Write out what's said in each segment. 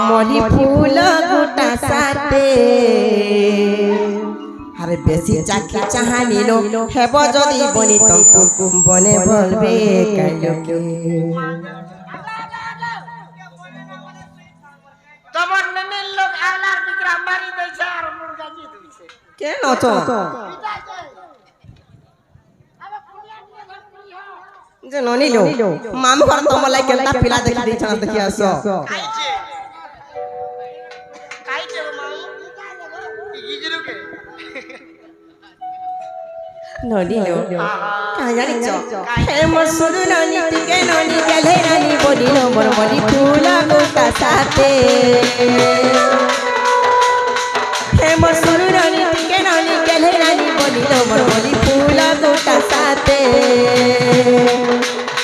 মলি ফুল গোটা সাথে আরে বেশি চাকি চাহানি লো হেব যদি বনি তঙ্কু বনে বলবে কাইলোকে তোমার নেমের লোক আলার বিক্রা মারি দেছে আর মুরগা জি দিছে কেন তো যে ননিলো মামু ঘর তোমার লাই কেলটা পিলা দেখি দিছ না দেখি আসো খাইছে খাইছে মামু গিজরুকে ননিলো কাই জানিছ হে মোর সুরু ননি টিকে ননি গেলে রানী বলিল মোর মলি ফুল গোটা সাথে হে মোর সুরু ননি টিকে ননি গেলে রানী বলিল মোর মলি ফুল গোটা সাথে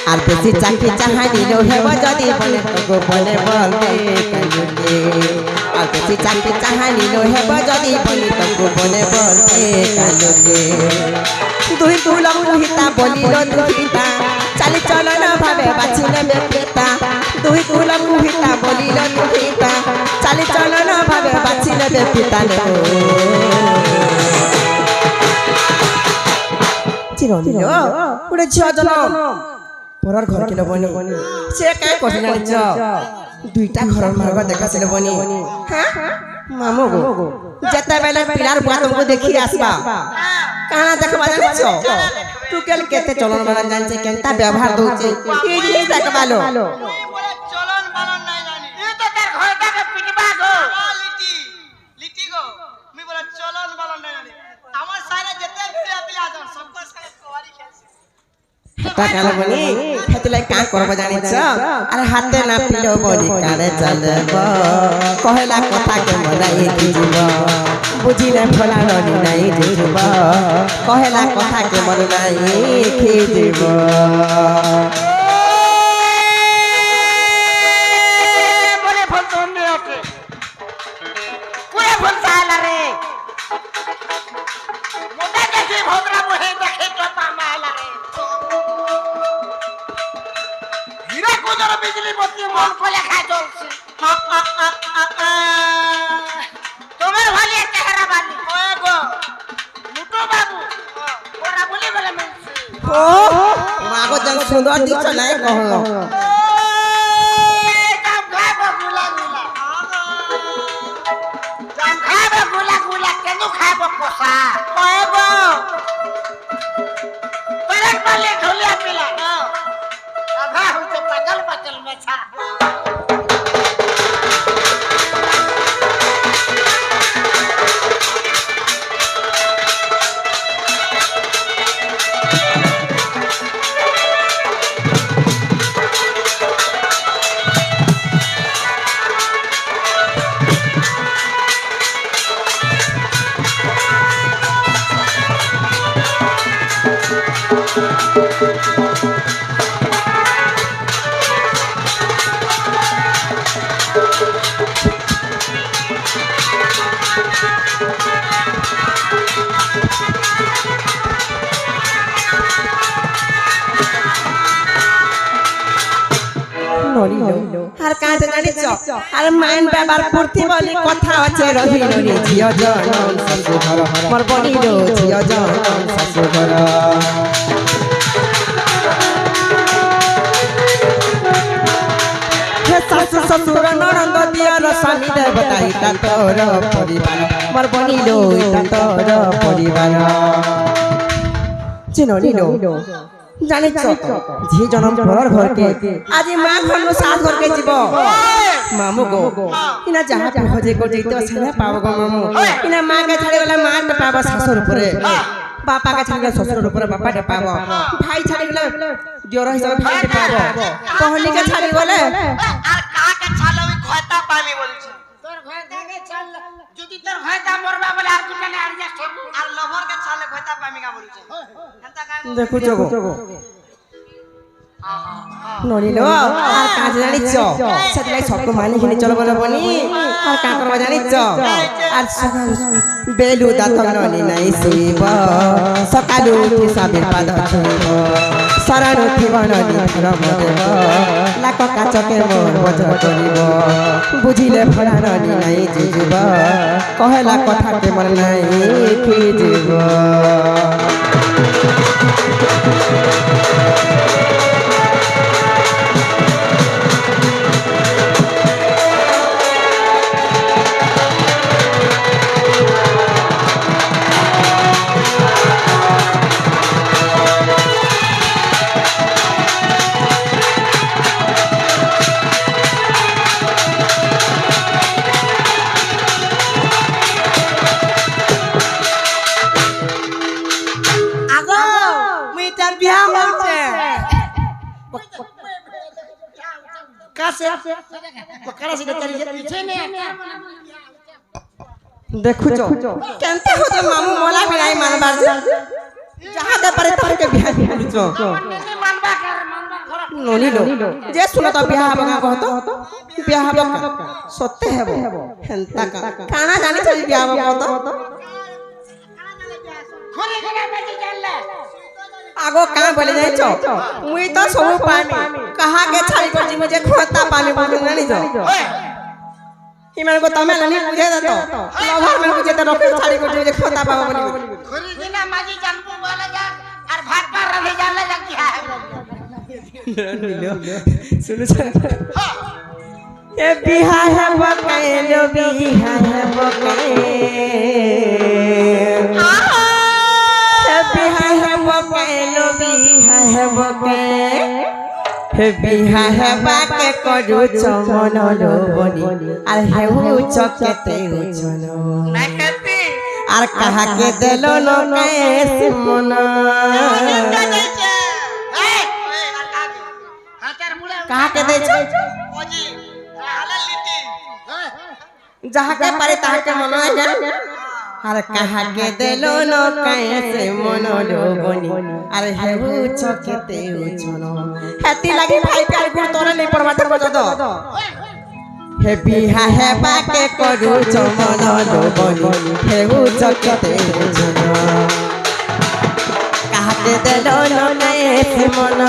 আর বেশি চাকি চাহানি লো হেব যদি বলে তো বলে বলবে কাইলোকে আর বেশি চাকি চাহানি লো হেব যদি বলি তো বলে বলবে কাইলোকে দুই তুলম হিতা বলিল দুহিতা চালি চলন ভাবে বাছি নেবে পিতা দুই তুলম হিতা বলিল দুহিতা চালি চলন ভাবে বাছি নেবে পিতা চিরনিল গোটে ঝিଅ জনম পরর ঘর কিলো বনি সে কাই কঠি জানিছ দুইটা ঘরর মার্গ দেখাছিল বনি হ্যাঁ মামু গো যেতেবেলে পিলার বুয়া তোমাকে দেখি আসবা কানা দেখবা জানিছ টুকেল কেতে চলন বালন জানছে কেনতা ব্যবহার দউছে এই জিনিস দেখবালো চলন বালন নাই জানি এ তো তার ঘর থেকে পিটবা গো লিটি লিটি গো আমি বলে চলন বালন নাই জানি আমার সাইরে যেতে পিলা পিলা যান সবকর সাইরে কোয়ারি খেলছে তা কাল বনি হেতলে কা করব জানিছ আরে হাতে না পিলো বনি কারে চলব কহলা কথা কে মনাই দিজিব বুঝিলে ভোলা ননি নাই দিজিব কহলা কথা কে মন নাই খিজিব বলে ফোন তোমনে ওকে পুরে ফোন সালা রে মোটা দেখে ভোগরা মোহে দেখে তো পামালা রে হিরে কোদর বিজলি বতি মন কোলে খায় চলছে তোমার ভালি চেহারা বালি ওয়ে গো মুটো বাবু ওরা বলি বলে মানছি ও মাগো জান সুন্দর দিছ নাই কহ কাম খাবো গুলা গুলা কাম খাবো গুলা গুলা কেন খাবো কষা ওয়ে গো পরক বলে ঢোলিয়া পিলা আধা হইতে পাগল পাগল মেছা আর কাজ জানিছ আর মাইন বাবার পূর্তি বলি কথা আছে রবি ননি ঝিও জনম শাশু ঘর মোর বনিল ঝিও জনম শাশু ঘর হে শাশু শ্বশুর ননদ দিয়র স্বামী দেবতা ইটা তোর পরিবার মোর বনিল ইটা তোর পরিবার চিননিল জানিছ ঝি জনম পরর ঘরকে আজি মা ঘরনো সাত ঘরকে যাব মামু গো ইনা যাহা খোঁজে করছি তো সেনা পাব গো মামু ইনা মা কে ছাড়ি গলা মা কে পাব শাশুর উপরে বাপা কে ছাড়ি গলা শ্বশুর উপরে বাপা কে পাব ভাই ছাড়ি গলা দিওর হিসাবে ভাই কে পাব কহলি কে ছাড়ি গলে আর কাকে ছাড়লে ওই খয়তা পাবি বলছি তোর খয়তা কে ছাড়ল যদি তোর খয়তা মরবা বলে আর দুজনে অ্যাডজাস্ট হবো আর লভর কে ছাড়লে খয়তা পাবি গা বলছে এন্তা কাই দেখুছ গো ননিল আর কাজ জানিছ সেতলাই সবকে মানি ঘিনি চলো বলো বনি আর কা করবা জানিছ আর বেলু দাঁত ননি নাই শুইব সকালু উঠি সাবির পাদ ছুইব শরণ উঠিব ননি ধর্ম দেব লাখ কাচকে মোর বজ করিব বুঝিলে ফরানি নাই জিজব কহেলা কথাকে মন নাই ফিজিব আগো মুই তা বিয়া হইছে কাছে কারা সিটা চালি পিছে নে দেখুছ কেনতে হতো মামু মোলা বিলাই মানবার যাহা দে পারে তাকে বিয়া করছ মানবা ঘর ননিলো যে শুনো তো বিয়া হবা কহত বিয়া হবা সত্যি হেব হেন্তা কানা জানি চালি বিয়া হবা কহত ঘরে ঘরে বেজি জানলে আগো का बोले जाई छ मुई तो सब पामी कहा के छाड़ी कर जी मुझे खोता पामी बोल नहीं जो हिमन को तमे नहीं बुझे दे तो लवर में बुझे तो रखे छाड़ी कर मुझे खोता पावा बोली घरे बिना माजी जानबो बोले जा और भात पर रहे जानले जा क्या सुनो ए बिहा है बकैलो बिहा है बकै बिहा है बकैलो बिहा है बकै हे बिहा है बाके करू चमन लोबनी आर हेउ चकेते उचनो नहीं कहती आर कहा के देलो न कैसे मन कहा के दे छ ओजी हाले लिट्टी जहाँ के पारे तहाँ के मन है आर कहा के देलो न कैसे मन लोबनी आर हेउ चकेते उचनो हेती लगी भाई प्यार गुण तोरे नहीं पड़वा दे बजो दो हे बिहा है बाके करू चमन लोबनी हेउ चकेते उचनो कहा के देलो न कैसे मन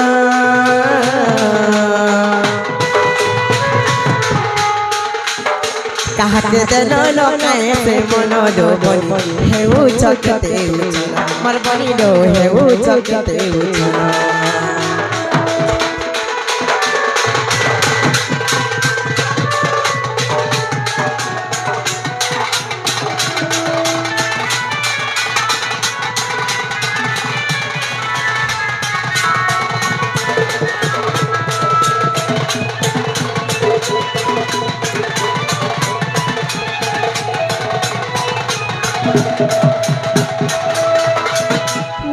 कहा के देलो न कैसे मन लोबनी हेउ चकेते उचनो मर बनी लो हेउ चकेते उचनो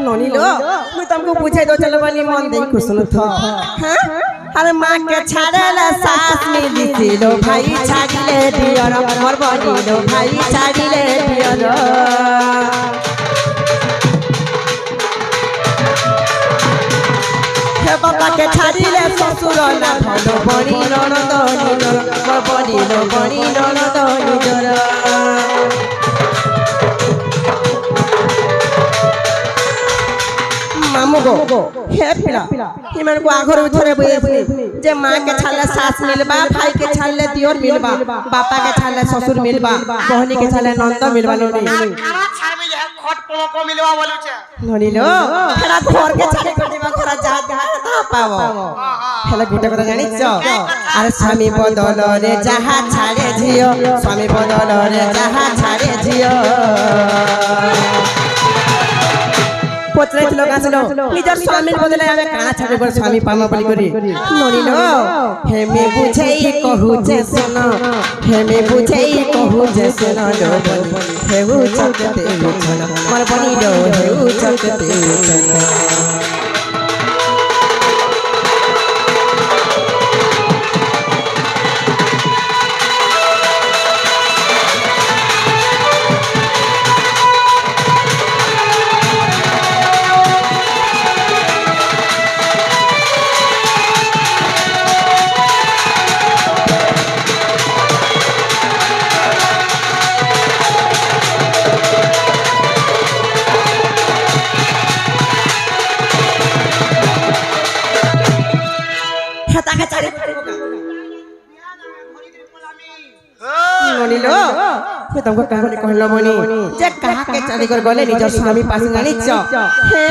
नोनी लो मैं तुमको पूछे तो चलो वाली मन देख को सुनो तो हां अरे मां के छाड़ला सास मिली थी लो भाई छाड़िले दियर मोर बनी लो भाई छाड़िले दियर हे बाबा के छाड़िले ससुर ना भलो बनी ननद निजर मोर बनी लो बनी ननद निजर मामू गो हे पिला हिमन को आघर उठरे बइसनी जे मां के छाले सास मिलबा भाई के छाले दियोर मिलबा बापा के छाले ससुर मिलबा बहनी के छाले नंद मिलबा नोनी खाना छाड़ में है खट पोलो को मिलवा बोलू छे नोनी लो फेरा घर के छाले करदिबा खरा जा जा ता पावो हेला गुटे কথা জানিছ আরে স্বামী বদল রে যাহা ছাড়ে ঝিও স্বামী বদল রে যাহা ছাড়ে ঝিও পত্রে লোক আসলো নিজের স্বামীর বদলে আমি কানা ছাড়ে বড় স্বামী পামা বলি করি ননিলো হেমে বুঝেই কহুছে শোন হেমে বুঝেই কহুছে শোন লোবনি হেউ চকতে উছন মর বনিলো হেউ চকতে উছন ননিল ମୁଁ ତମକୁ କାହାକୁ କହିଲ ବନି ଯେ କାହାକେ ଚାଲିକର ଗଲେ ନିଜ ସ୍ୱାମୀ ପାଶି ଜାଣିଛ ହେ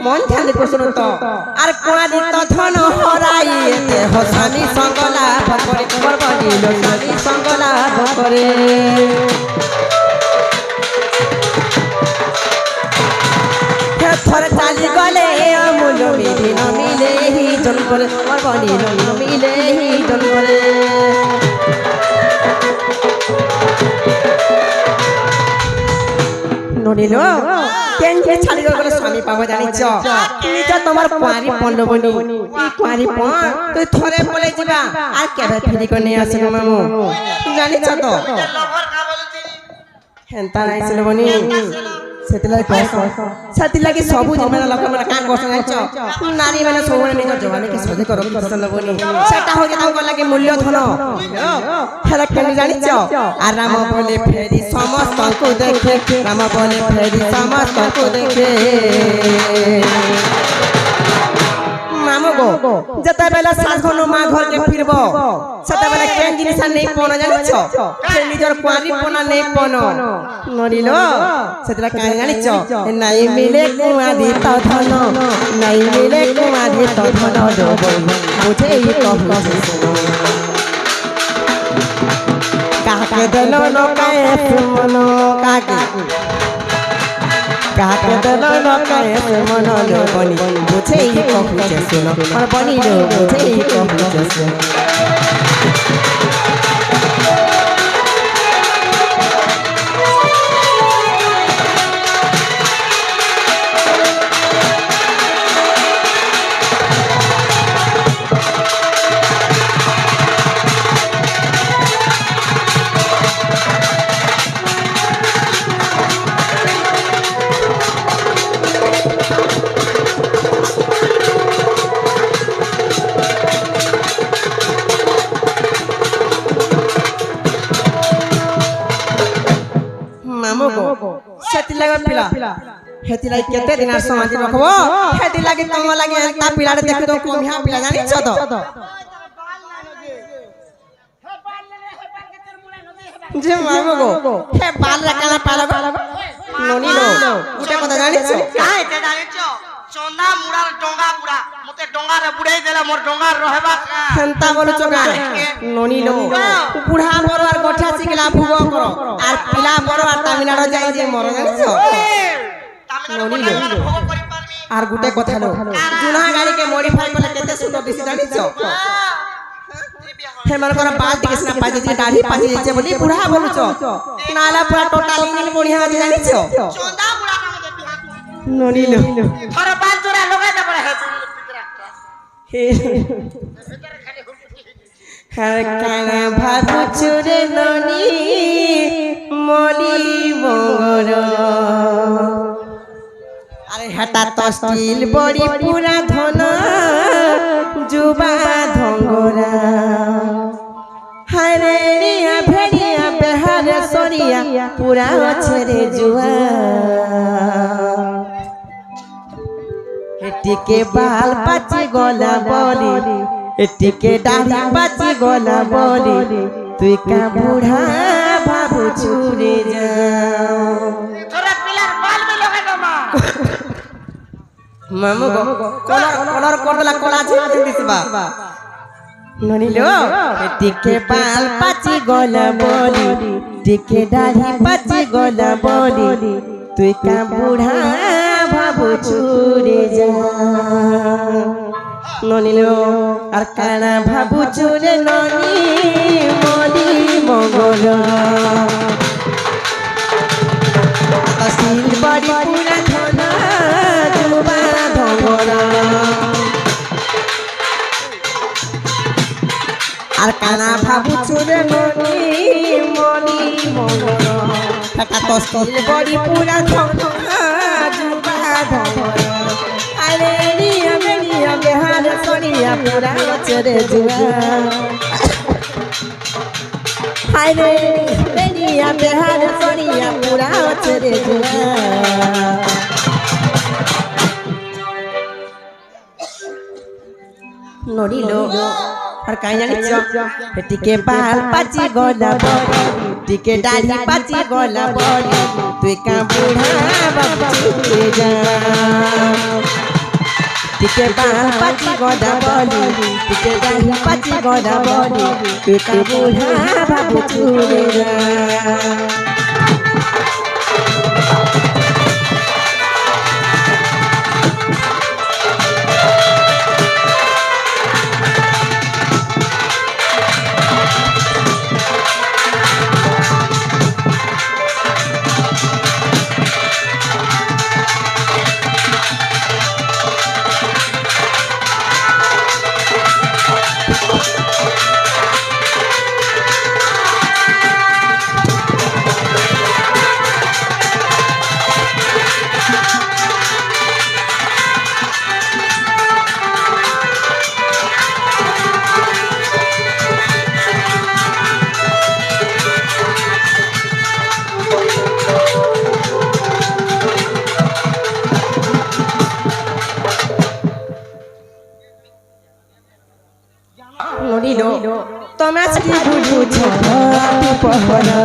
ମନ ଧ୍ୟାନ ପ୍ରଶ୍ନ ତ আর কুয়ারি তো ধন হরাই দেহ স্বামী সঙ্গ লাভ করে করবনি স্বামী সঙ্গ লাভ করে থরে চালি গলে অমূল্য মিলি ন মিলে হি জন করে করবনি ন মিলে হি জন করে ননিল কেন কে ছাড়ি গলে স্বামী পাবো জানিছ তুমি তো তোমার কুয়ারি পড়লো বনি এই কুয়ারি পণ তুই থরে বলে যাবা আর কেবে ফেরি করে নিয়ে আসিব মামু জানিছ তো লভর কা বলতি হেন্তা নাইছিল বনি ସେଥିଲାଗି ସବୁ ଜମାନା ଲୋକମାନେ କାଁ କରୁଛନ୍ତି ଜାଣିଛ ନାରୀ ମାନେ ସବୁବେଳେ ନିଜ ଯବାନୀକି ସଜେ କର ବନି ସେଟା ହଉଛି ତାଙ୍କ ଲାଗି ମୂଲ୍ୟ ଧନ ହେଲେ କେମିତି ଜାଣିଛ আর রাম বলে ফেরি ସମସ୍ତଙ୍କୁ ଦେଖେ রাম বলে ফেরি ସମସ୍ତଙ୍କୁ ଦେଖେ মামু গো যেତେବେଳେ সাস ঘন মা ঘরকে ফিরব সেতেবেলে কেন জিনিস নেই পন জানিছ সে নিজর কুয়ারি পনা নেই পন নরিল সেতরা কাই জানিছ নাই মিলে কুয়ারি তো ধন নাই মিলে কুয়ারি তো ধন দেব বুঝেই কহুছি কাকে দেল নকায় মন কাকে কাকে দেল নকায় মন বনি বুঝেই কহুছে শুনো আর বনি বুঝেই কহুছে শুনো হেতিলাই কেতে দিনার সমাজ রাখব হেতি লাগি তম লাগি তা পিলাড়ে দেখি তো কমিয়া পিলা জানিছ তো যে মামু গো হে বাল রাখালা পালা ননি লো উটা কথা জানিছ কাই তে জানিছ চন্দা মুড়ার ডঙ্গা পুরা মতে ডঙ্গারে বুড়াই দেলা মোর ডঙ্গার রহেবা হেন্তা বলছ গায় ননি লো বুড়া বড় আর গঠা শিখলা ভুগ কর আর পিলা বড় আর তামিলনাড়ু যাই যে মর জানিছ আর গুটে কথা লো জুনা গাড়ি কে মডিফাই করলে কেতে সুন্দর দিছি জানিছ হে মনকর বাল টিকে সিনা পাজি যে দাড়ি পাজি যেছে বলি বুড়া বলছ নালা পুরা টোটাল ইঞ্জিন বড়িয়া আছে জানিছ চন্দা মুড়া কামে দেখি ননি লো থরে পাঁচ জোড়া লগাই দে পড়ে হ্যাঁ কেন ভাবুছু রে ননি মলি বঙ্গর আরে হেটা তো স্টিল বড়ি পুরা ধন যুবা ধঙ্গরা হারে রিয়া ভেড়িয়া বেহারে সরিয়া পুরা ছেড়ে জুয়া এটিকে বাল পাচি গলা বলি এটিকে দাড়ি পাচি গলা বলি তুই কা বুড়া ভাবু ছুরে যাও তোরা পিলার বাল মে লগাই দমা মামু গো কলর করদলা কলা ঝিল দিছবা ননিলো এটিকে বাল পাচি গলা বলি টিকে দাড়ি পাচি গলা বলি তুই কা বুড়া ভাবু ছুরে যাও ননিলো আর কানা ভাবু ছুরে ননি মনি মঙ্গল আসিল বাড়ি পুরা ধন যুবা ধঙ্গরা আর কানা ভাবু ছুরে ননি মনি মঙ্গল টাকা তো আসিল বাড়ি পুরা ধন যুবা ধঙ্গরা আরে নিয়া বেনিয়া বেহার সরিয়া পুরা ছেড়ে জুয়া আরে বেনিয়া বেহার সরিয়া পুরা ছেড়ে জুয়া নড়িল আর কাই জানিছ এটিকে বাল পাচি গলা বলি টিকে দাড়ি পাচি গলা বলি তুই কা বুড়া বাবু চুরে যা টিকে বাল পাচি গলা বলি টিকে দাড়ি পাচি গলা বলি তুই কা বুড়া বাবু চুরে যা तमे की बुझू छाती पहरा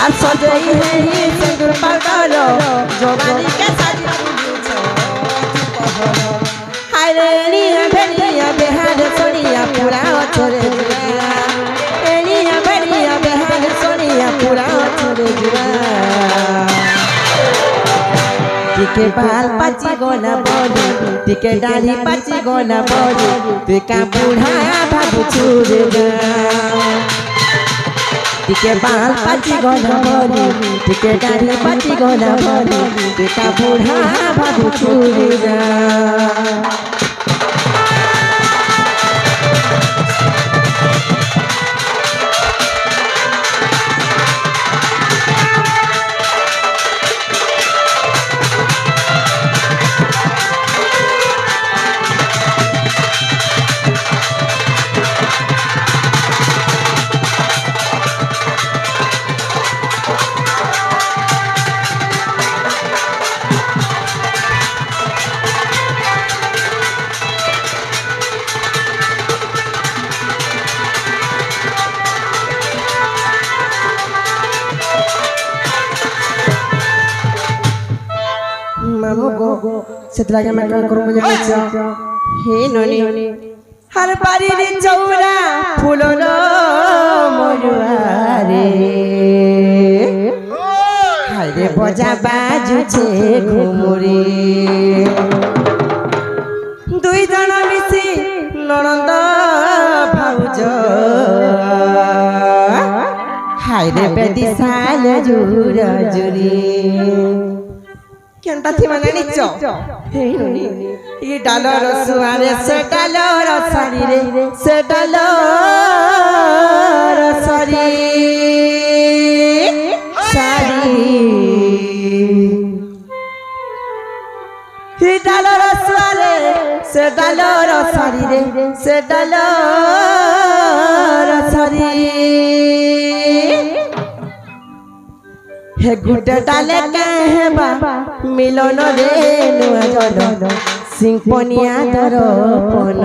আর সজই হে সিঁদুর পাউডার জবানি के साजी बुझू छाती पहरा हाय रे निया भेड़िया बेहार सोनिया पूरा छोरे जुआ एनिया भेड़िया बेहार सोनिया पूरा छोरे जुआ টিকে বাল পাচি গলা বলি টিকে দাড়ি পাচি গলা বলি তুই কা বুড়া বাবু চুরে যা টিকে বাল পাচি গলা বলি টিকে দাড়ি পাচি গলা বলি তুই কা বুড়া বাবু চুরে যা मामू को सेतलागे मैं क्या करूं मुझे बच्चा हे ननी हर बारी रे चौरा फूलोलो मरुआरे हाय रे बजा बाजू छे घुमुरे दुई जन मिसी ननंद भाउज हाय रे बेटी साल जुरा जुरी केनता थी माने निचो हे ननी ई डालर सुआरे से डालर सारी रे से डालर सारी सारी ई डालर सुआरे से डालर सारी रे से डालर सारी हे गुटे डाले कहबा मिलन रे नुआ जन सिंपनिया दरपन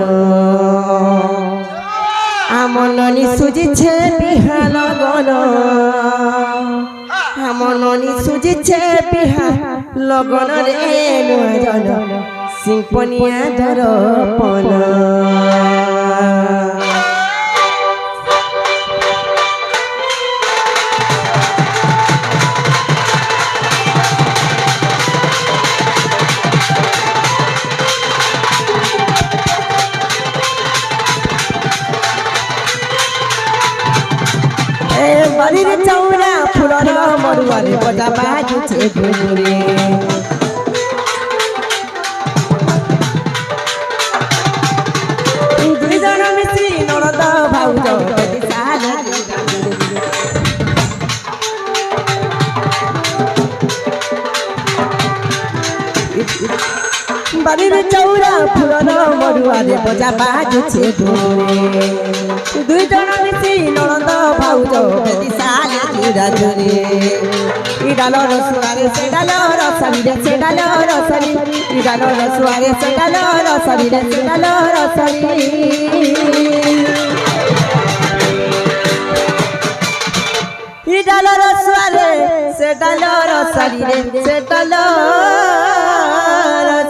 আমননি সুজিছে বিহা লগন আমননি সুজিছে বিহা লগন রে নুয়া জল সিংপনিয়া দরপন बारी रे चौरा फुलर मरुआरे बजा बाजुछे घुमुरे दुई जन मिसी ननद भाउज बेटी साल बारी रे चौरा फुलर मरुआरे बजा बाजुछे घुमुरे दुई जन मिसी ननद भाउज बेटी साल जुराजुरे ई डालर सुआरे से डालर सारी रे से डालर सारी ई डालर सुआरे से डालर सारी रे से डालर सारी सारी रे सेटल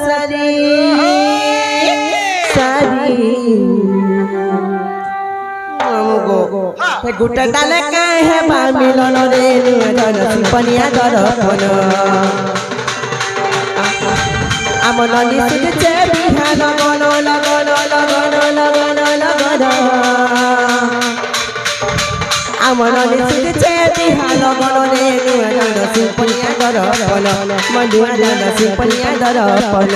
सारी सारी हमको हे गुटा डाले के है बा मिलन रे जन सिंपनिया दर्पण আমন নিসুতে বিহান গন লগন লগন লগন লগন আমন নিসুতে বিহান গন রে জন সিংপনিয়া দর্পণ মধুয়া জন সিংপনিয়া দর্পণ